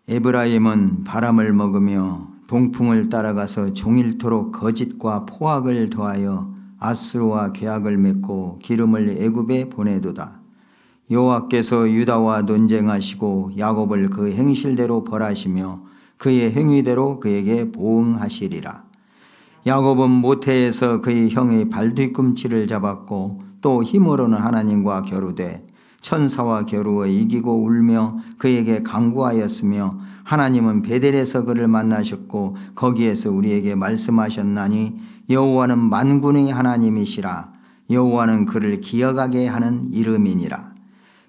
에브라임은 바람을 먹으며 동풍을 따라가서 종일토록 거짓과 포악을 더하여 아수르와 계약을 맺고 기름을 애굽에 보내도다. 여호와께서 유다와 논쟁하시고 야곱을 그 행실대로 벌하시며 그의 행위대로 그에게 보응하시리라. 야곱은 모태에서 그의 형의 발뒤꿈치를 잡았고 또 힘으로는 하나님과 겨루되 천사와 겨루어 이기고 울며 그에게 간구하였으며 하나님은 베델에서 그를 만나셨고 거기에서 우리에게 말씀하셨나니 여호와는 만군의 하나님이시라. 여호와는 그를 기억하게 하는 이름이니라.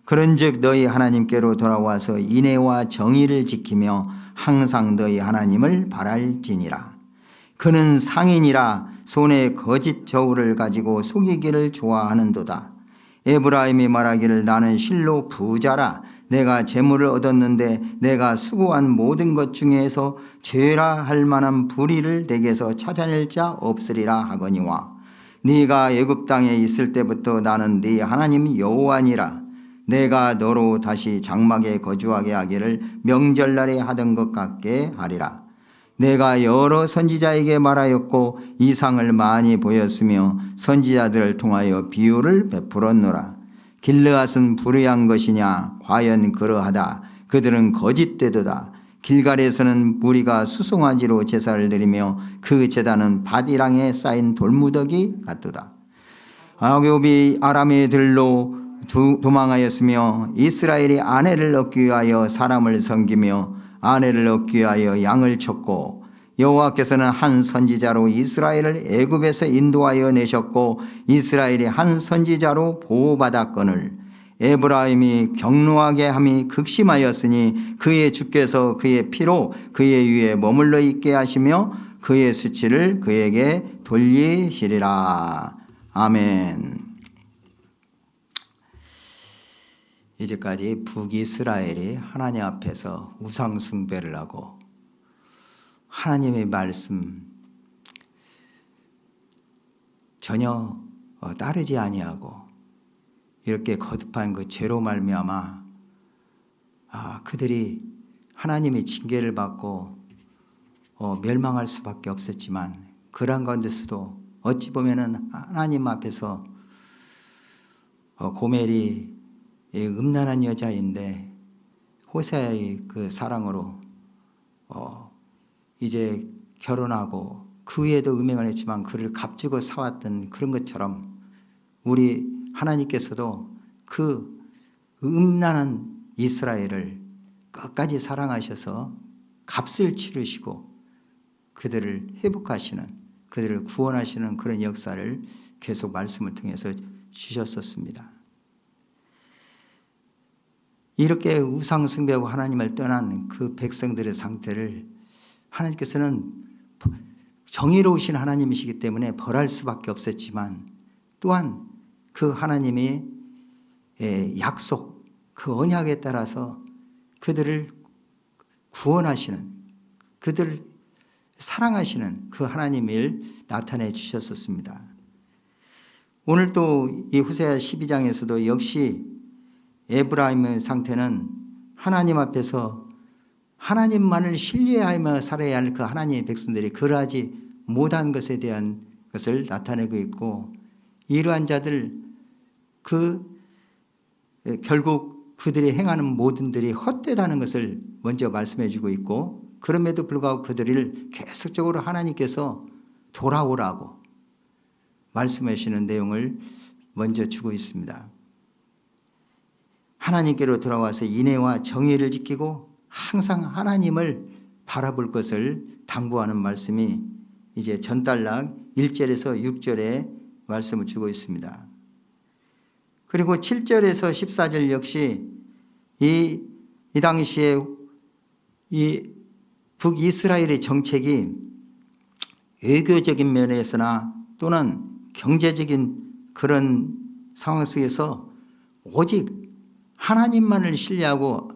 그런즉 너희 하나님께로 돌아와서 인애와 정의를 지키며 항상 너희 하나님을 바랄지니라. 그는 상인이라 손에 거짓 저울을 가지고 속이기를 좋아하는도다. 에브라임이 말하기를 나는 실로 부자라. 내가 재물을 얻었는데 내가 수고한 모든 것 중에서 죄라 할 만한 불의를 내게서 찾아낼 자 없으리라 하거니와 네가 애굽 땅에 있을 때부터 나는 네 하나님 여호와니라. 내가 너로 다시 장막에 거주하게 하기를 명절날에 하던 것 같게 하리라. 내가 여러 선지자에게 말하였고 이상을 많이 보였으며 선지자들을 통하여 비유를 베풀었노라. 길르앗은 불의한 것이냐? 과연 그러하다. 그들은 거짓되도다. 길갈에서는 무리가 수송아지로 제사를 드리며 그 제단은 밭이랑에 쌓인 돌무더기 같도다. 아곱이 아람의 들로 도망하였으며 이스라엘이 아내를 얻기 위하여 사람을 섬기며 아내를 얻기 위하여 양을 쳤고 여호와께서는 한 선지자로 이스라엘을 애굽에서 인도하여 내셨고 이스라엘이 한 선지자로 보호받았거늘 에브라임이 경노하게 함이 극심하였으니 그의 주께서 그의 피로 그의 위에 머물러 있게 하시며 그의 수치를 그에게 돌리시리라. 아멘. 이제까지 북이스라엘이 하나님 앞에서 우상 숭배를 하고 하나님의 말씀 전혀 따르지 아니하고 이렇게 거듭한 그 죄로 말미암아 그들이 하나님의 징계를 받고 멸망할 수밖에 없었지만 그러한 가운데서도 어찌 보면은 하나님 앞에서 고멜이 음란한 여자인데 호세아의 그 사랑으로 이제 결혼하고 그 위에도 음행을 했지만 그를 값주고 사왔던 그런 것처럼 우리 하나님께서도 그 음란한 이스라엘을 끝까지 사랑하셔서 값을 치르시고 그들을 회복하시는 그들을 구원하시는 그런 역사를 계속 말씀을 통해서 주셨었습니다. 이렇게 우상 숭배하고 하나님을 떠난 그 백성들의 상태를 하나님께서는 정의로우신 하나님이시기 때문에 벌할 수밖에 없었지만 또한 그 하나님의 약속, 그 언약에 따라서 그들을 구원하시는, 그들을 사랑하시는 그 하나님을 나타내 주셨었습니다. 오늘 또 이 호세아 12장에서도 역시 에브라임의 상태는 하나님 앞에서 하나님만을 신뢰하며 살아야 할 그 하나님의 백성들이 그러하지 못한 것에 대한 것을 나타내고 있고 이러한 자들 결국 그들이 행하는 모든들이 헛되다는 것을 먼저 말씀해 주고 있고 그럼에도 불구하고 그들을 계속적으로 하나님께서 돌아오라고 말씀하시는 내용을 먼저 주고 있습니다. 하나님께로 돌아와서 인애와 정의를 지키고 항상 하나님을 바라볼 것을 당부하는 말씀이 이제 전단락 1절에서 6절에 말씀을 주고 있습니다. 그리고 7절에서 14절 역시 이 당시에 이 북이스라엘의 정책이 외교적인 면에서나 또는 경제적인 그런 상황 속에서 오직 하나님만을 신뢰하고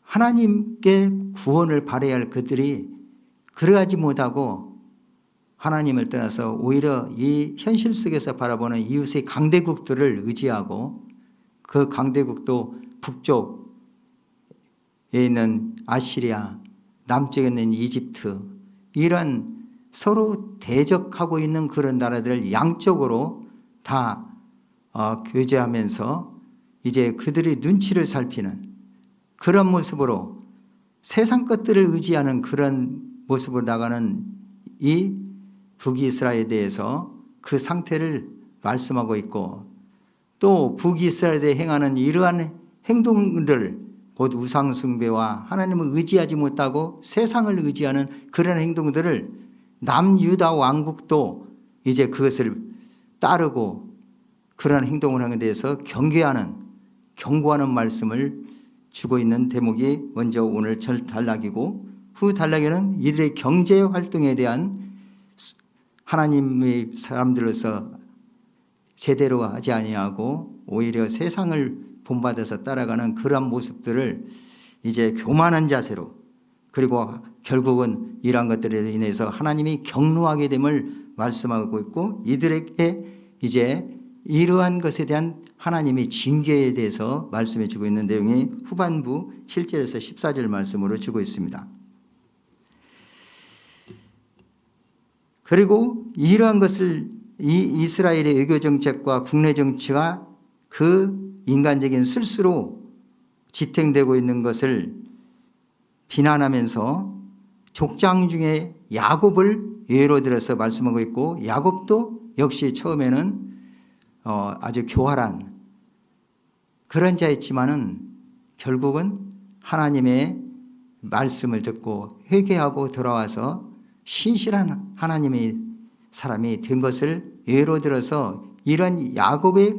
하나님께 구원을 바라야 할 그들이 그러하지 못하고 하나님을 떠나서 오히려 이 현실 속에서 바라보는 이웃의 강대국들을 의지하고 그 강대국도 북쪽 있는 아시리아, 남쪽에 있는 이집트, 이런 서로 대적하고 있는 그런 나라들을 양쪽으로 다 교제하면서 이제 그들의 눈치를 살피는 그런 모습으로 세상 것들을 의지하는 그런 모습으로 나가는 이 북이스라엘에 대해서 그 상태를 말씀하고 있고, 또 북이스라엘에 행하는 이러한 행동들, 곧 우상숭배와 하나님을 의지하지 못하고 세상을 의지하는 그런 행동들을 남유다 왕국도 이제 그것을 따르고 그런 행동을 하는 데 대해서 경고하는 말씀을 주고 있는 대목이 먼저 오늘 첫 단락이고, 후 단락에는 이들의 경제 활동에 대한 하나님의 사람들로서 제대로 하지 아니하고 오히려 세상을 본받아서 따라가는 그러한 모습들을 이제 교만한 자세로, 그리고 결국은 이러한 것들에 인해서 하나님이 경노하게 됨을 말씀하고 있고, 이들에게 이제 이러한 것에 대한 하나님의 징계에 대해서 말씀해 주고 있는 내용이 후반부 7절에서 14절 말씀으로 주고 있습니다. 그리고 이러한 것을 이 이스라엘의 외교 정책과 국내 정치가 그 인간적인 실수로 지탱되고 있는 것을 비난하면서 족장 중에 야곱을 예로 들어서 말씀하고 있고, 야곱도 역시 처음에는 아주 교활한 그런 자였지만은 결국은 하나님의 말씀을 듣고 회개하고 돌아와서 신실한 하나님의 사람이 된 것을 예로 들어서 이런 야곱의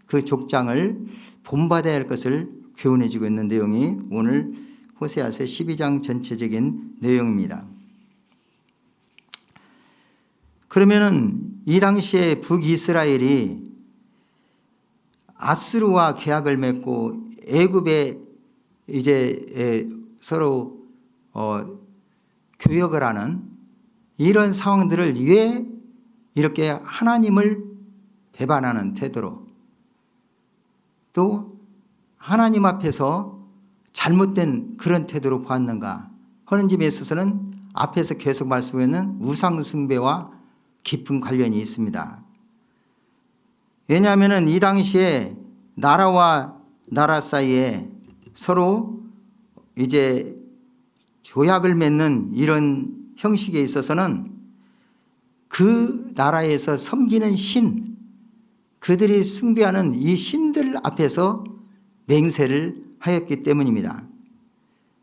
그 족장을 본받아야 할 것을 교훈해 주고 있는 내용이 오늘 호세아서 12장 전체적인 내용입니다. 그러면은 이 당시에 북이스라엘이 아수르와 계약을 맺고 애굽에 이제 서로 교역을 하는 이런 상황들을 왜 이렇게 하나님을 배반하는 태도로, 또 하나님 앞에서 잘못된 그런 태도로 보았는가 하는 점에 있어서는 앞에서 계속 말씀하는 우상 숭배와 깊은 관련이 있습니다. 왜냐하면 이 당시에 나라와 나라 사이에 서로 이제 조약을 맺는 이런 형식에 있어서는 그 나라에서 섬기는 신, 그들이 숭배하는 이 신들 앞에서 맹세를 하였기 때문입니다.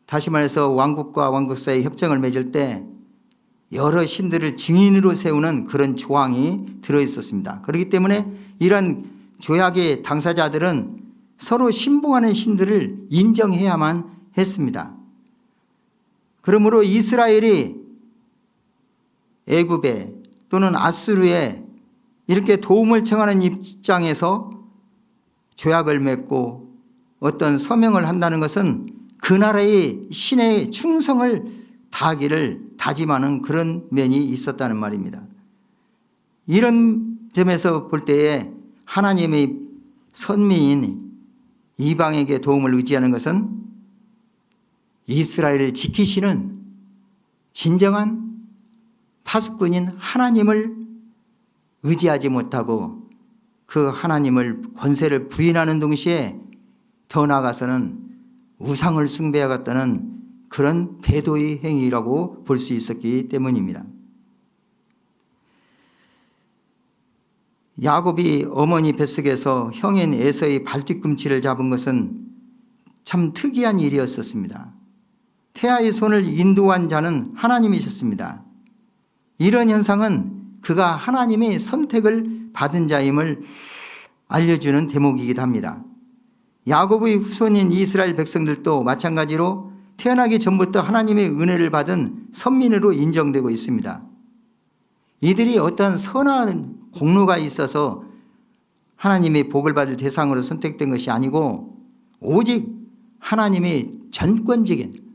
다시 말해서 왕국과 왕국 사이 협정을 맺을 때 여러 신들을 증인으로 세우는 그런 조항이 들어있었습니다. 그렇기 때문에 이런 조약의 당사자들은 서로 신봉하는 신들을 인정해야만 했습니다. 그러므로 이스라엘이 애굽에 또는 아수르에 이렇게 도움을 청하는 입장에서 조약을 맺고 어떤 서명을 한다는 것은 그 나라의 신의 충성을 다하기를 다짐하는 그런 면이 있었다는 말입니다. 이런 점에서 볼 때에 하나님의 선민인 이방에게 도움을 의지하는 것은 이스라엘을 지키시는 진정한 파수꾼인 하나님을 의지하지 못하고 그 하나님을 권세를 부인하는 동시에 더 나아가서는 우상을 숭배하겠다는 그런 배도의 행위라고 볼 수 있었기 때문입니다. 야곱이 어머니 뱃속에서 형인 에서의 발뒤꿈치를 잡은 것은 참 특이한 일이었었습니다. 태아의 손을 인도한 자는 하나님이셨습니다. 이런 현상은 그가 하나님의 선택을 받은 자임을 알려주는 대목이기도 합니다. 야곱의 후손인 이스라엘 백성들도 마찬가지로 태어나기 전부터 하나님의 은혜를 받은 선민으로 인정되고 있습니다. 이들이 어떤 선한 공로가 있어서 하나님의 복을 받을 대상으로 선택된 것이 아니고 오직 하나님의 전권적인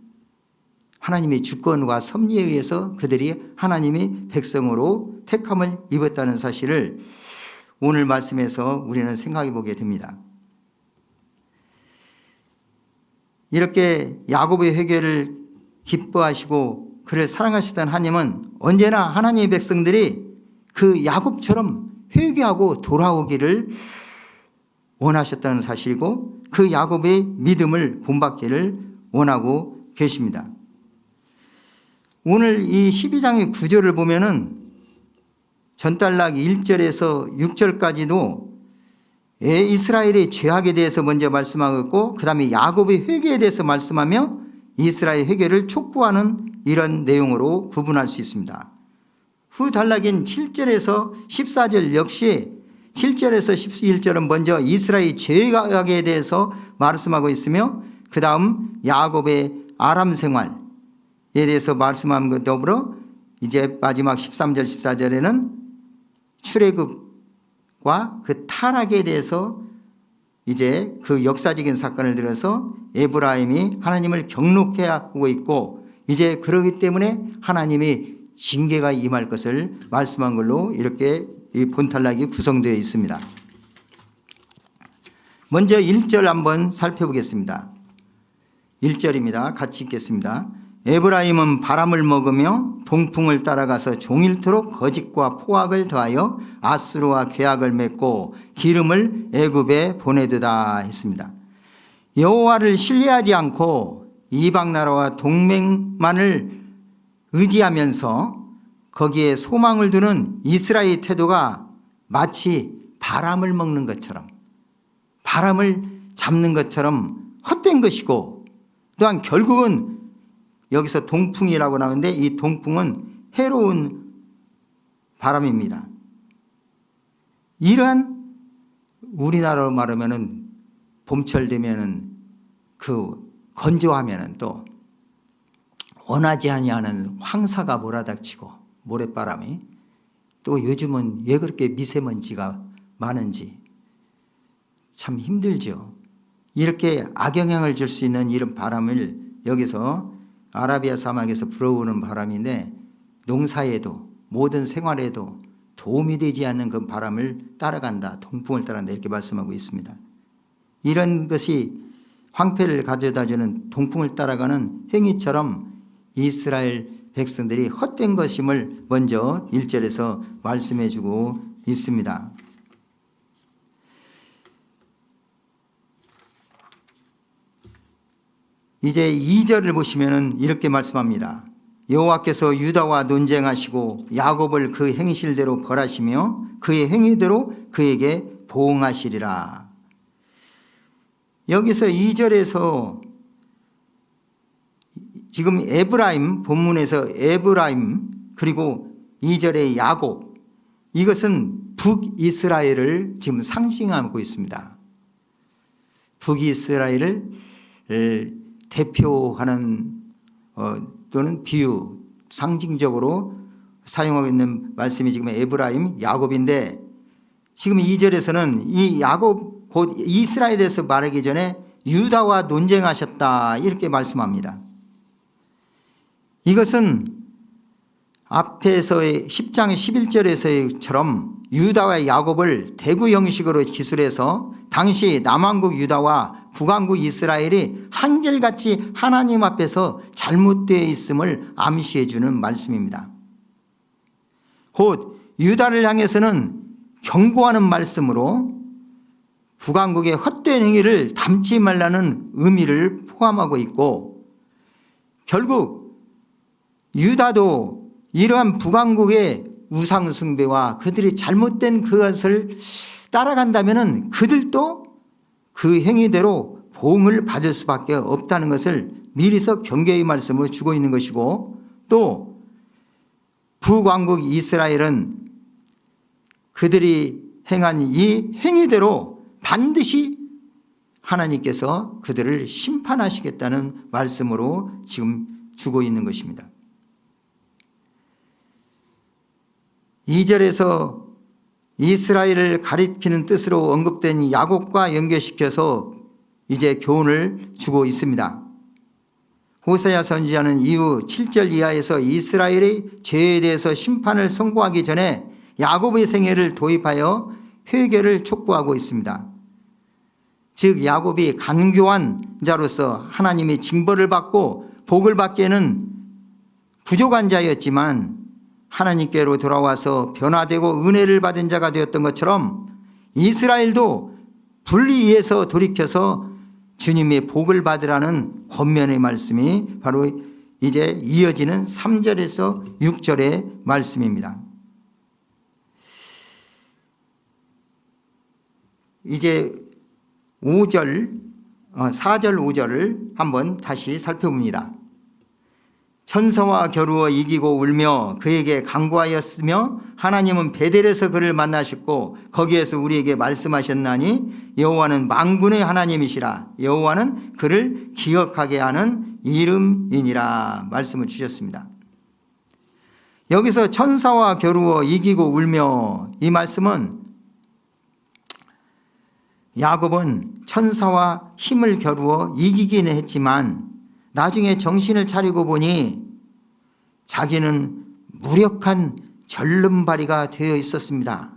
하나님의 주권과 섭리에 의해서 그들이 하나님의 백성으로 택함을 입었다는 사실을 오늘 말씀에서 우리는 생각해 보게 됩니다. 이렇게 야곱의 회개를 기뻐하시고 그를 사랑하시던 하나님은 언제나 하나님의 백성들이 그 야곱처럼 회개하고 돌아오기를 원하셨다는 사실이고 그 야곱의 믿음을 본받기를 원하고 계십니다. 오늘 이 12장의 구절을 보면은 전달락 1절에서 6절까지도 이스라엘의 죄악에 대해서 먼저 말씀하고 있고 그 다음에 야곱의 회개에 대해서 말씀하며 이스라엘 회개를 촉구하는 이런 내용으로 구분할 수 있습니다. 후 단락인 7절에서 14절 역시 7절에서 11절은 먼저 이스라엘 죄악에 대해서 말씀하고 있으며 그 다음 야곱의 아람 생활에 대해서 말씀하는 것 더불어 이제 마지막 13절 14절에는 출애굽과 그 타락에 대해서 이제 그 역사적인 사건을 들어서 에브라임이 하나님을 경록해 하고 있고 이제 그러기 때문에 하나님이 징계가 임할 것을 말씀한 걸로 이렇게 이 본탈락이 구성되어 있습니다. 먼저 1절 한번 살펴보겠습니다. 1절입니다. 같이 읽겠습니다. 에브라임은 바람을 먹으며 동풍을 따라가서 종일토록 거짓과 포악을 더하여 아수르와 계약을 맺고 기름을 애굽에 보내드다 했습니다. 여호와를 신뢰하지 않고 이방 나라와 동맹만을 의지하면서 거기에 소망을 두는 이스라엘 태도가 마치 바람을 먹는 것처럼 바람을 잡는 것처럼 헛된 것이고 또한 결국은 여기서 동풍이라고 나오는데 이 동풍은 해로운 바람입니다. 이러한 우리나라로 말하면은 봄철 되면은 그 건조하면은 또 원하지 아니하는 황사가 몰아닥치고 모래바람이 또 요즘은 왜 그렇게 미세먼지가 많은지 참 힘들죠. 이렇게 악영향을 줄 수 있는 이런 바람을 여기서 아라비아 사막에서 불어오는 바람인데 농사에도 모든 생활에도 도움이 되지 않는 그 바람을 따라간다. 동풍을 따라간다. 이렇게 말씀하고 있습니다. 이런 것이 황폐를 가져다주는 동풍을 따라가는 행위처럼 이스라엘 백성들이 헛된 것임을 먼저 1절에서 말씀해 주고 있습니다. 이제 2절을 보시면 이렇게 말씀합니다. 여호와께서 유다와 논쟁하시고 야곱을 그 행실대로 벌하시며 그의 행위대로 그에게 보응하시리라. 여기서 2절에서 지금 에브라임, 본문에서 에브라임 그리고 2절의 야곱, 이것은 북이스라엘을 지금 상징하고 있습니다. 북이스라엘을 대표하는 또는 비유, 상징적으로 사용하고 있는 말씀이 지금 에브라임, 야곱인데 지금 2절에서는 이 야곱 곧 이스라엘에서 말하기 전에 유다와 논쟁하셨다 이렇게 말씀합니다. 이것은 앞에서의 10장 11절에서처럼 유다와 야곱을 대구 형식으로 기술해서 당시 남왕국 유다와 북왕국 이스라엘이 한결같이 하나님 앞에서 잘못되어 있음을 암시해 주는 말씀입니다. 곧 유다를 향해서는 경고하는 말씀으로 북왕국의 헛된 행위를 담지 말라는 의미를 포함하고 있고 결국 유다도 이러한 북왕국의 우상 숭배와 그들이 잘못된 그것을 따라간다면 그들도 그 행위대로 보응을 받을 수밖에 없다는 것을 미리서 경계의 말씀을 주고 있는 것이고 또 북왕국 이스라엘은 그들이 행한 이 행위대로 반드시 하나님께서 그들을 심판하시겠다는 말씀으로 지금 주고 있는 것입니다. 2절에서 이스라엘을 가리키는 뜻으로 언급된 야곱과 연결시켜서 이제 교훈을 주고 있습니다. 호세아 선지자는 이후 7절 이하에서 이스라엘의 죄에 대해서 심판을 선고하기 전에 야곱의 생애를 도입하여 회개를 촉구하고 있습니다. 즉 야곱이 간교한 자로서 하나님이 징벌을 받고 복을 받기에는 부족한 자였지만 하나님께로 돌아와서 변화되고 은혜를 받은 자가 되었던 것처럼 이스라엘도 분리해서 돌이켜서 주님의 복을 받으라는 권면의 말씀이 바로 이제 이어지는 3절에서 6절의 말씀입니다. 이제 4절 5절을 한번 다시 살펴봅니다. 천사와 겨루어 이기고 울며 그에게 간구하였으며 하나님은 베델에서 그를 만나셨고 거기에서 우리에게 말씀하셨나니 여호와는 만군의 하나님이시라. 여호와는 그를 기억하게 하는 이름이니라 말씀을 주셨습니다. 여기서 천사와 겨루어 이기고 울며, 이 말씀은 야곱은 천사와 힘을 겨루어 이기기는 했지만 나중에 정신을 차리고 보니 자기는 무력한 절름발이가 되어 있었습니다.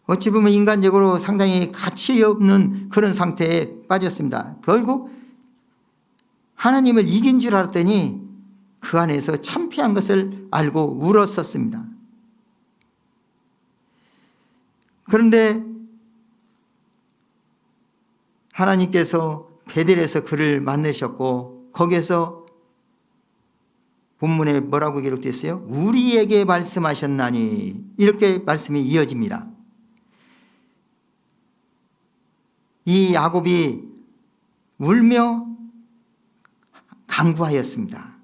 어찌 보면 인간적으로 상당히 가치 없는 그런 상태에 빠졌습니다. 결국 하나님을 이긴 줄 알았더니 그 안에서 참패한 것을 알고 울었었습니다. 그런데 하나님께서 베델에서 그를 만나셨고 거기에서 본문에 뭐라고 기록되어 있어요? 우리에게 말씀하셨나니, 이렇게 말씀이 이어집니다. 이 야곱이 울며 간구하였습니다.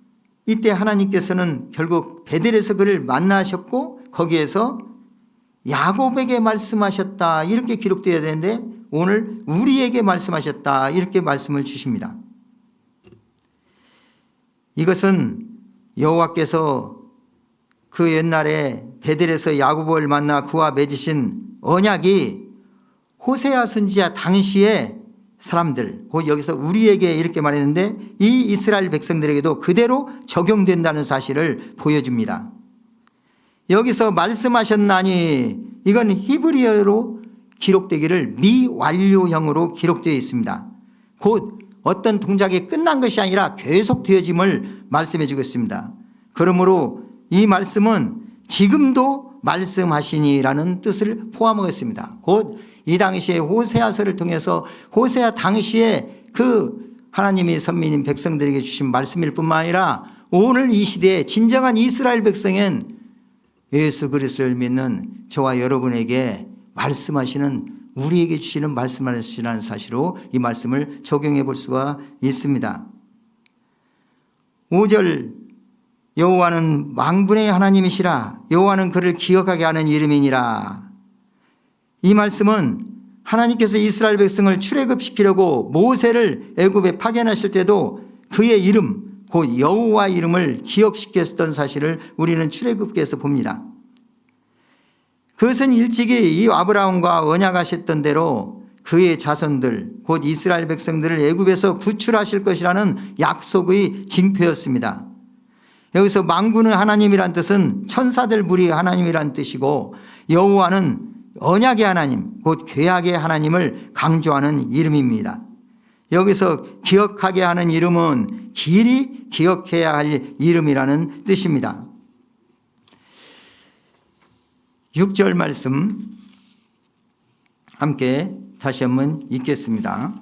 이때 하나님께서는 결국 베델에서 그를 만나셨고 거기에서 야곱에게 말씀하셨다, 이렇게 기록되어야 되는데 오늘 우리에게 말씀하셨다, 이렇게 말씀을 주십니다. 이것은 여호와께서 그 옛날에 베델에서 야곱을 만나 그와 맺으신 언약이 호세아 선지자 당시의 사람들, 곧 여기서 우리에게 이렇게 말했는데 이 이스라엘 백성들에게도 그대로 적용된다는 사실을 보여줍니다. 여기서 말씀하셨나니, 이건 히브리어로 기록되기를 미완료형으로 기록되어 있습니다. 곧 어떤 동작이 끝난 것이 아니라 계속 되어짐을 말씀해 주겠습니다. 그러므로 이 말씀은 지금도 말씀하시니라는 뜻을 포함하고 있습니다. 곧 이 당시에 호세아서를 통해서 호세아 당시에 그 하나님이 선민인 백성들에게 주신 말씀일 뿐만 아니라 오늘 이 시대에 진정한 이스라엘 백성인 예수 그리스도를 믿는 저와 여러분에게 말씀하시는, 우리에게 주시는 말씀하시라는 사실로 이 말씀을 적용해 볼 수가 있습니다. 5절, 여호와는 만군의 하나님이시라. 여호와는 그를 기억하게 하는 이름이니라. 이 말씀은 하나님께서 이스라엘 백성을 출애굽시키려고 모세를 애굽에 파견하실 때도 그의 이름, 곧 여호와 이름을 기억시켰던 사실을 우리는 출애굽기에서 봅니다. 그것은 일찍이 이 아브라함과 언약하셨던 대로 그의 자손들, 곧 이스라엘 백성들을 애굽에서 구출하실 것이라는 약속의 징표였습니다. 여기서 만군의 하나님이란 뜻은 천사들 무리의 하나님이란 뜻이고, 여호와는 언약의 하나님, 곧 계약의 하나님을 강조하는 이름입니다. 여기서 기억하게 하는 이름은 길이 기억해야 할 이름이라는 뜻입니다. 6절 말씀 함께 다시 한번 읽겠습니다.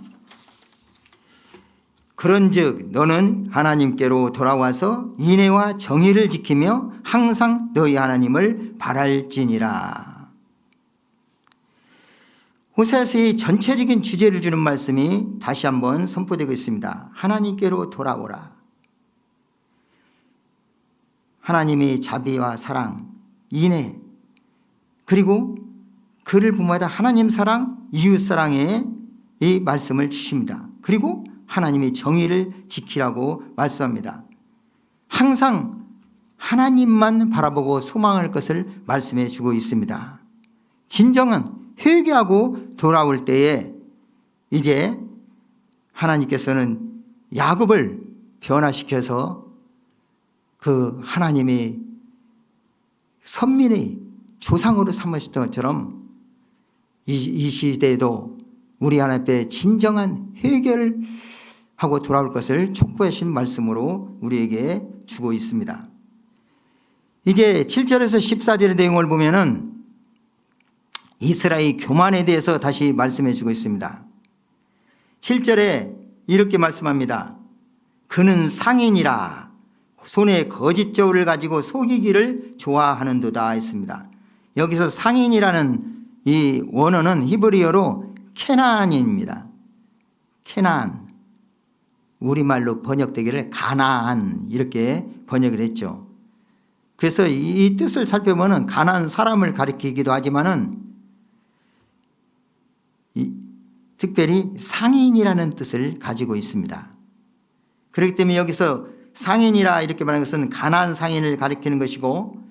그런즉 너는 하나님께로 돌아와서 인애와 정의를 지키며 항상 너희 하나님을 바랄지니라. 호세아서의 전체적인 주제를 주는 말씀이 다시 한번 선포되고 있습니다. 하나님께로 돌아오라. 하나님의 자비와 사랑, 인애, 그리고 그를 본마다 하나님 사랑, 이웃 사랑의 이 말씀을 주십니다. 그리고 하나님의 정의를 지키라고 말씀합니다. 항상 하나님만 바라보고 소망할 것을 말씀해 주고 있습니다. 진정한 회개하고 돌아올 때에 이제 하나님께서는 야곱을 변화시켜서 그 하나님의 선민의 조상으로 삼으셨던 것처럼 이 시대에도 우리 하나님 앞에 진정한 회개하고 돌아올 것을 촉구하신 말씀으로 우리에게 주고 있습니다. 이제 7절에서 14절의 내용을 보면은 이스라엘 교만에 대해서 다시 말씀해 주고 있습니다. 7절에 이렇게 말씀합니다. 그는 상인이라 손에 거짓 저울을 가지고 속이기를 좋아하는도다 했습니다. 여기서 상인이라는 이 원어는 히브리어로 케나안입니다. 케나안, 우리말로 번역되기를 가나안 이렇게 번역을 했죠. 그래서 이 뜻을 살펴보면 가나안 사람을 가리키기도 하지만은 특별히 상인이라는 뜻을 가지고 있습니다. 그렇기 때문에 여기서 상인이라 이렇게 말하는 것은 가나안 상인을 가리키는 것이고,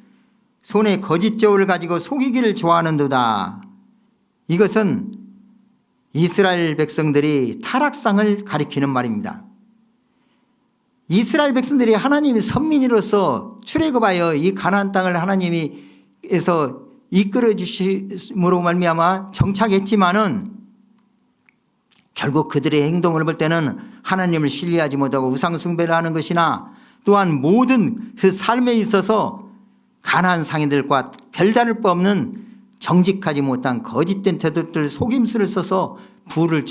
손에 거짓 저울을 가지고 속이기를 좋아하는도다, 이것은 이스라엘 백성들이 타락상을 가리키는 말입니다. 이스라엘 백성들이 하나님의 선민으로서 출애굽하여 이 가나안 땅을 하나님께서 이끌어 주심으로 말미암아 정착했지만은 결국 그들의 행동을 볼 때는 하나님을 신뢰하지 못하고 우상 숭배를 하는 것이나, 또한 모든 그 삶에 있어서 가나안 상인들과 별다를 바 없는 정직하지 못한 거짓된 태도들, 속임수를 써서 부를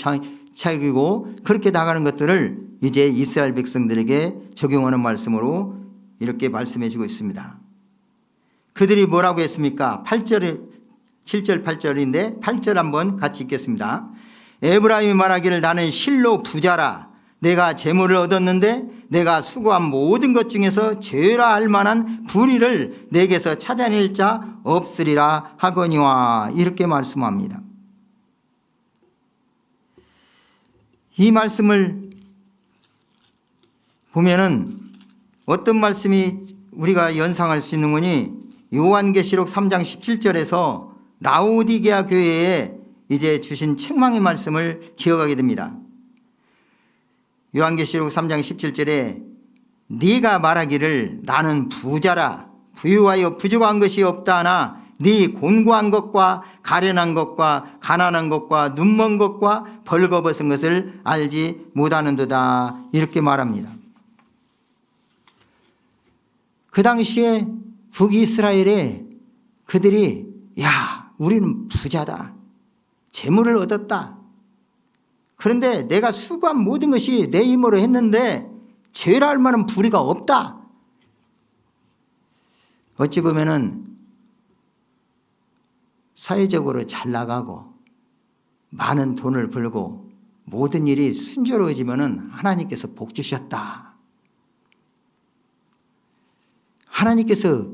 차리고 그렇게 나가는 것들을 이제 이스라엘 백성들에게 적용하는 말씀으로 이렇게 말씀해 주고 있습니다. 그들이 뭐라고 했습니까? 7절 8절인데 8절 한번 같이 읽겠습니다. 에브라임이 말하기를 나는 실로 부자라. 내가 재물을 얻었는데 내가 수고한 모든 것 중에서 죄라 할 만한 불의를 내게서 찾아낼 자 없으리라 하거니와, 이렇게 말씀합니다. 이 말씀을 보면은 어떤 말씀이 우리가 연상할 수 있는 거니, 요한계시록 3장 17절에서 라오디게아 교회에 이제 주신 책망의 말씀을 기억하게 됩니다. 요한계시록 3장 17절에 네가 말하기를 나는 부자라, 부유하여 부족한 것이 없다 하나 네 곤고한 것과 가련한 것과 가난한 것과 눈먼 것과 벌거벗은 것을 알지 못하는도다, 이렇게 말합니다. 그 당시에 북이스라엘에 그들이 야, 우리는 부자다, 재물을 얻었다, 그런데 내가 수고한 모든 것이 내 힘으로 했는데 죄라 할 만한 불의가 없다. 어찌 보면은 사회적으로 잘 나가고 많은 돈을 벌고 모든 일이 순조로워지면은 하나님께서 복 주셨다, 하나님께서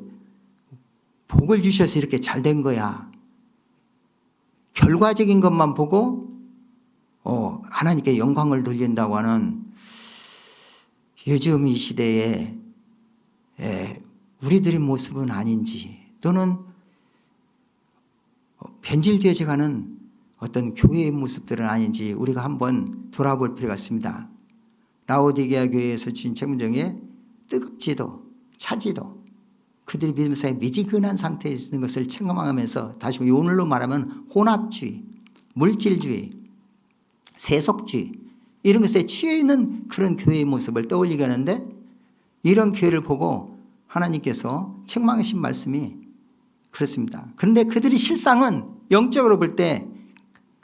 복을 주셔서 이렇게 잘 된 거야, 결과적인 것만 보고 하나님께 영광을 돌린다고 하는 요즘 이 시대에 우리들의 모습은 아닌지, 또는 변질되어져가는 어떤 교회의 모습들은 아닌지 우리가 한번 돌아볼 필요가 있습니다. 라오디게아 교회에서 주신 책문 중에 뜨겁지도 차지도 그들이 믿음 사이에 미지근한 상태에 있는 것을 체험하면서, 다시 오늘로 말하면 혼합주의, 물질주의, 세속주의, 이런 것에 취해 있는 그런 교회의 모습을 떠올리게 하는데, 이런 교회를 보고 하나님께서 책망하신 말씀이 그렇습니다. 그런데 그들이 실상은 영적으로 볼 때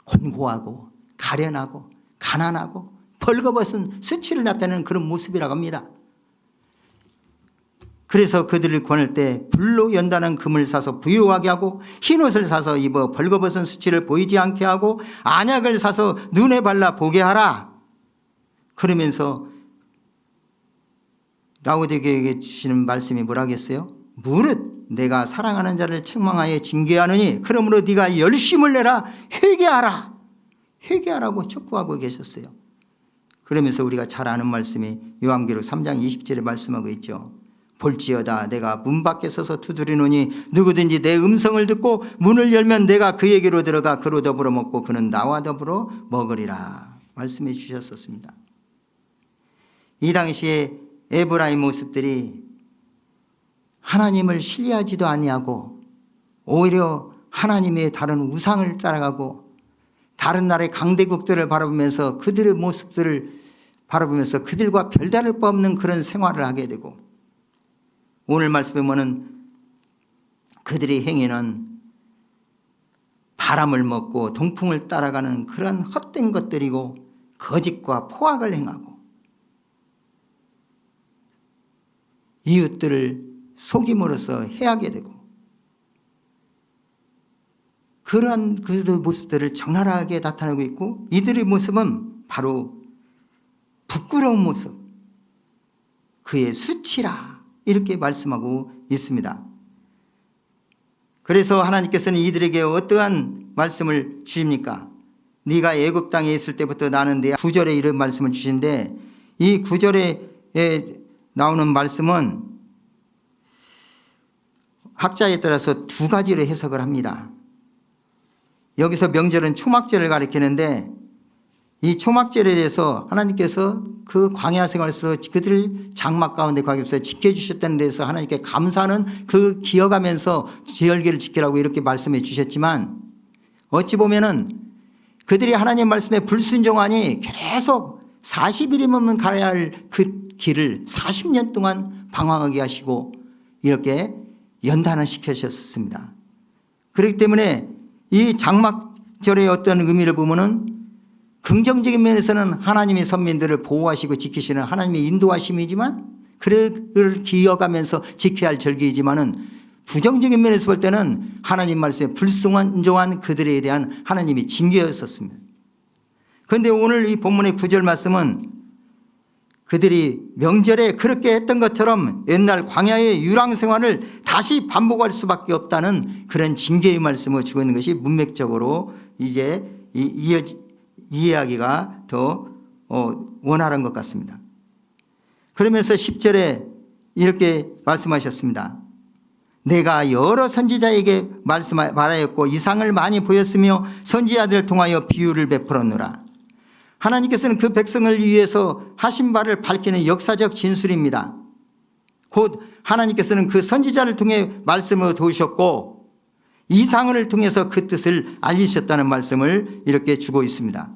곤고하고 가련하고 가난하고 벌거벗은 수치를 나타내는 그런 모습이라고 합니다. 그래서 그들을 권할 때 불로 연다는 금을 사서 부유하게 하고, 흰옷을 사서 입어 벌거벗은 수치를 보이지 않게 하고, 안약을 사서 눈에 발라 보게 하라. 그러면서 라오디게아에게 주시는 말씀이 뭐라겠어요? 무릇 내가 사랑하는 자를 책망하여 징계하느니 그러므로 네가 열심을 내라, 회개하라, 회개하라고 촉구하고 계셨어요. 그러면서 우리가 잘 아는 말씀이 요한계시록 3장 20절에 말씀하고 있죠. 볼지어다 내가 문 밖에 서서 두드리노니 누구든지 내 음성을 듣고 문을 열면 내가 그에게로 들어가 그로 더불어 먹고 그는 나와 더불어 먹으리라, 말씀해 주셨었습니다. 이 당시에 에브라임 모습들이 하나님을 신뢰하지도 아니하고 오히려 하나님의 다른 우상을 따라가고 다른 나라의 강대국들을 바라보면서 그들의 모습들을 바라보면서 그들과 별다를 바 없는 그런 생활을 하게 되고, 오늘 말씀에 보면 그들의 행위는 바람을 먹고 동풍을 따라가는 그런 헛된 것들이고 거짓과 포악을 행하고 이웃들을 속임으로써 해하게 되고, 그러한 그들의 모습들을 적나라하게 나타내고 있고, 이들의 모습은 바로 부끄러운 모습, 그의 수치라 이렇게 말씀하고 있습니다. 그래서 하나님께서는 이들에게 어떠한 말씀을 주십니까? 네가 애굽 땅에 있을 때부터 나는 네 9절에 이런 말씀을 주시는데, 이 9절에 나오는 말씀은 학자에 따라서 두 가지로 해석을 합니다. 여기서 명절은 초막절을 가리키는데, 이 초막절에 대해서 하나님께서 그 광야 생활에서 그들을 장막 가운데 거기서 지켜주셨다는 데서 하나님께 감사하는 그 기억하면서 절기를 지키라고 이렇게 말씀해 주셨지만, 어찌 보면은 그들이 하나님 말씀에 불순종하니 계속 40일이면 가야 할 그 길을 40년 동안 방황하게 하시고 이렇게 연단을 시키셨습니다. 그렇기 때문에 이 장막절의 어떤 의미를 보면은 긍정적인 면에서는 하나님이 선민들을 보호하시고 지키시는 하나님의 인도하심이지만, 그를 기억하면서 지켜야 할 절기이지만은 부정적인 면에서 볼 때는 하나님 말씀에 불순종한 그들에 대한 하나님의 징계였었습니다. 그런데 오늘 이 본문의 9절 말씀은 그들이 명절에 그렇게 했던 것처럼 옛날 광야의 유랑 생활을 다시 반복할 수밖에 없다는 그런 징계의 말씀을 주고 있는 것이 문맥적으로 이제 이해하기가 더 원활한 것 같습니다. 그러면서 10절에 이렇게 말씀하셨습니다. 내가 여러 선지자에게 말하였고 이상을 많이 보였으며 선지자들을 통하여 비유를 베풀었노라. 하나님께서는 그 백성을 위해서 하신 바를 밝히는 역사적 진술입니다. 곧 하나님께서는 그 선지자를 통해 말씀을 도우셨고 이상을 통해서 그 뜻을 알리셨다는 말씀을 이렇게 주고 있습니다.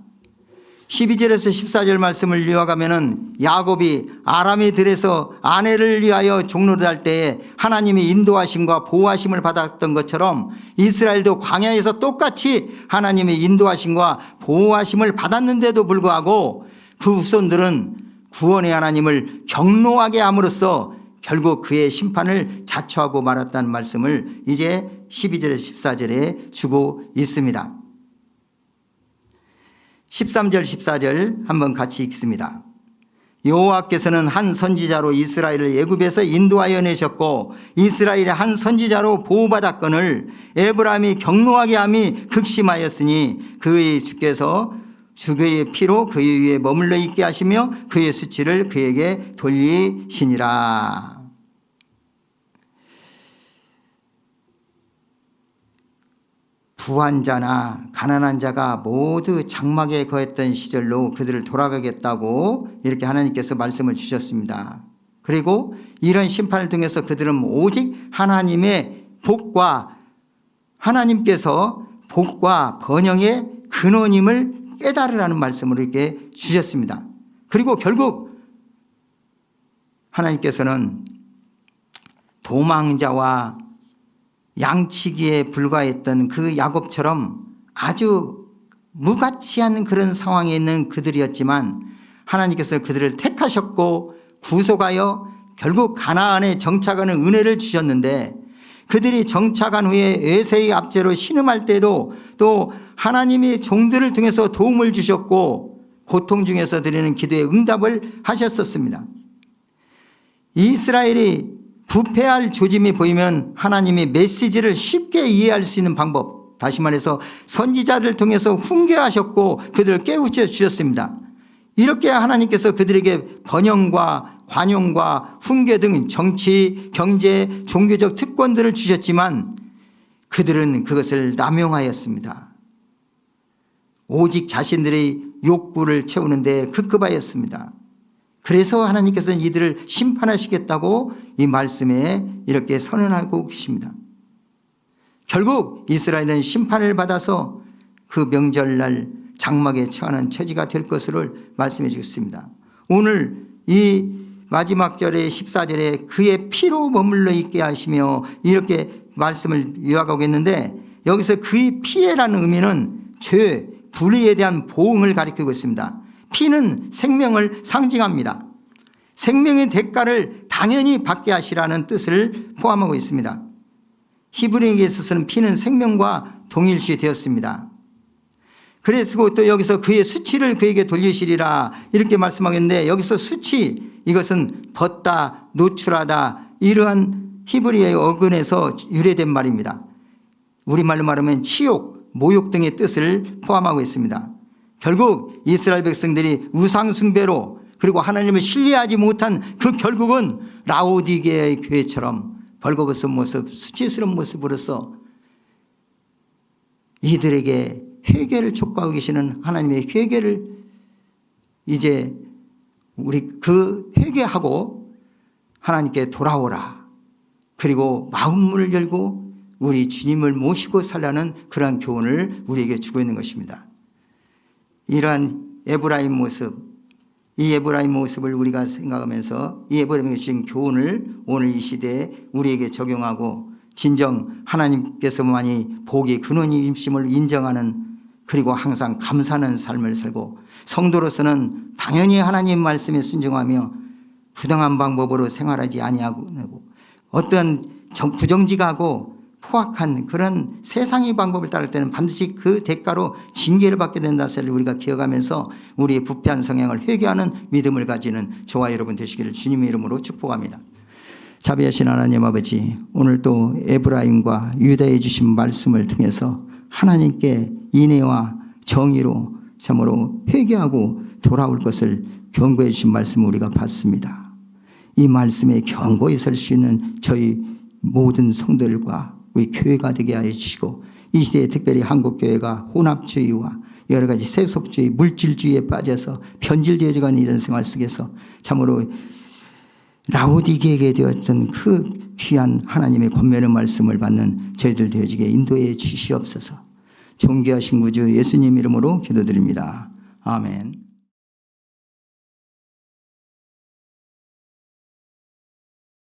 12절에서 14절 말씀을 이어가면은 야곱이 아람의 들에서 아내를 위하여 종로를 할 때에 하나님이 인도하심과 보호하심을 받았던 것처럼 이스라엘도 광야에서 똑같이 하나님의 인도하심과 보호하심을 받았는데도 불구하고 그 후손들은 구원의 하나님을 경노하게 함으로써 결국 그의 심판을 자초하고 말았다는 말씀을 이제 12절에서 14절에 주고 있습니다. 13절 14절 한번 같이 읽습니다. 여호와께서는 한 선지자로 이스라엘을 애굽에서 인도하여 내셨고 이스라엘의 한 선지자로 보호받았거늘 에브라임이 경노하게 함이 극심하였으니 그의 주께서 그의 피로 그의 위에 머물러 있게 하시며 그의 수치를 그에게 돌리시니라. 부한 자나 가난한 자가 모두 장막에 거했던 시절로 그들을 돌아가겠다고 이렇게 하나님께서 말씀을 주셨습니다. 그리고 이런 심판을 통해서 그들은 오직 하나님의 복과 하나님께서 복과 번영의 근원임을 깨달으라는 말씀으로 이렇게 주셨습니다. 그리고 결국 하나님께서는 도망자와 양치기에 불과했던 그 야곱처럼 아주 무가치한 그런 상황에 있는 그들이었지만 하나님께서 그들을 택하셨고 구속하여 결국 가나안에 정착하는 은혜를 주셨는데, 그들이 정착한 후에 에세의 압제로 신음할 때도 또 하나님이 종들을 통해서 도움을 주셨고 고통 중에서 드리는 기도에 응답을 하셨었습니다. 이스라엘이 부패할 조짐이 보이면 하나님이 메시지를 쉽게 이해할 수 있는 방법, 다시 말해서 선지자를 통해서 훈계하셨고 그들을 깨우쳐 주셨습니다. 이렇게 하나님께서 그들에게 번영과 관용과 훈계 등 정치, 경제, 종교적 특권들을 주셨지만 그들은 그것을 남용하였습니다. 오직 자신들의 욕구를 채우는 데 급급하였습니다. 그래서 하나님께서는 이들을 심판하시겠다고 이 말씀에 이렇게 선언하고 계십니다. 결국 이스라엘은 심판을 받아서 그 명절날 장막에 처하는 처지가 될 것을 말씀해 주셨습니다. 오늘 이 마지막 절에 14절에 그의 피로 머물러 있게 하시며 이렇게 말씀을 요약하고 있는데, 여기서 그의 피해라는 의미는 죄, 불의에 대한 보응을 가리키고 있습니다. 피는 생명을 상징합니다. 생명의 대가를 당연히 받게 하시라는 뜻을 포함하고 있습니다. 히브리에게 있어서는 피는 생명과 동일시 되었습니다. 그래서 또 여기서 그의 수치를 그에게 돌리시리라 이렇게 말씀하겠는데, 여기서 수치, 이것은 벗다, 노출하다, 이러한 히브리의 어근에서 유래된 말입니다. 우리말로 말하면 치욕, 모욕 등의 뜻을 포함하고 있습니다. 결국 이스라엘 백성들이 우상숭배로 그리고 하나님을 신뢰하지 못한 그 결국은 라오디게의 교회처럼 벌거벗은 모습, 수치스러운 모습으로서 이들에게 회개를 촉구하고 계시는 하나님의 회개를 이제 우리 그 회개하고 하나님께 돌아오라, 그리고 마음문을 열고 우리 주님을 모시고 살라는 그러한 교훈을 우리에게 주고 있는 것입니다. 이러한 에브라임 모습, 이 에브라임 모습을 우리가 생각하면서 이 에브라임이 주신 교훈을 오늘 이 시대에 우리에게 적용하고 진정 하나님께서만이 복의 근원이심을 인정하는, 그리고 항상 감사하는 삶을 살고 성도로서는 당연히 하나님 말씀에 순종하며 부당한 방법으로 생활하지 아니하고 어떤 부정직하고 포악한 그런 세상의 방법을 따를 때는 반드시 그 대가로 징계를 받게 된다는 사실을 우리가 기억하면서 우리의 부패한 성향을 회개하는 믿음을 가지는 저와 여러분 되시기를 주님의 이름으로 축복합니다. 자비하신 하나님 아버지, 오늘 또 에브라임과 유다에 주신 말씀을 통해서 하나님께 인애와 정의로 참으로 회개하고 돌아올 것을 경고해 주신 말씀을 우리가 봤습니다. 이 말씀에 견고히 설 수 있는 저희 모든 성도들과 우리 교회가 되게 하여 주시고, 이 시대에 특별히 한국교회가 혼합주의와 여러 가지 세속주의, 물질주의에 빠져서 변질되어가는 이런 생활 속에서 참으로 라오디게에게 되었던 그 귀한 하나님의 권면의 말씀을 받는 저희들 되어지게 인도해 주시옵소서. 존귀하신 구주 예수님 이름으로 기도드립니다. 아멘.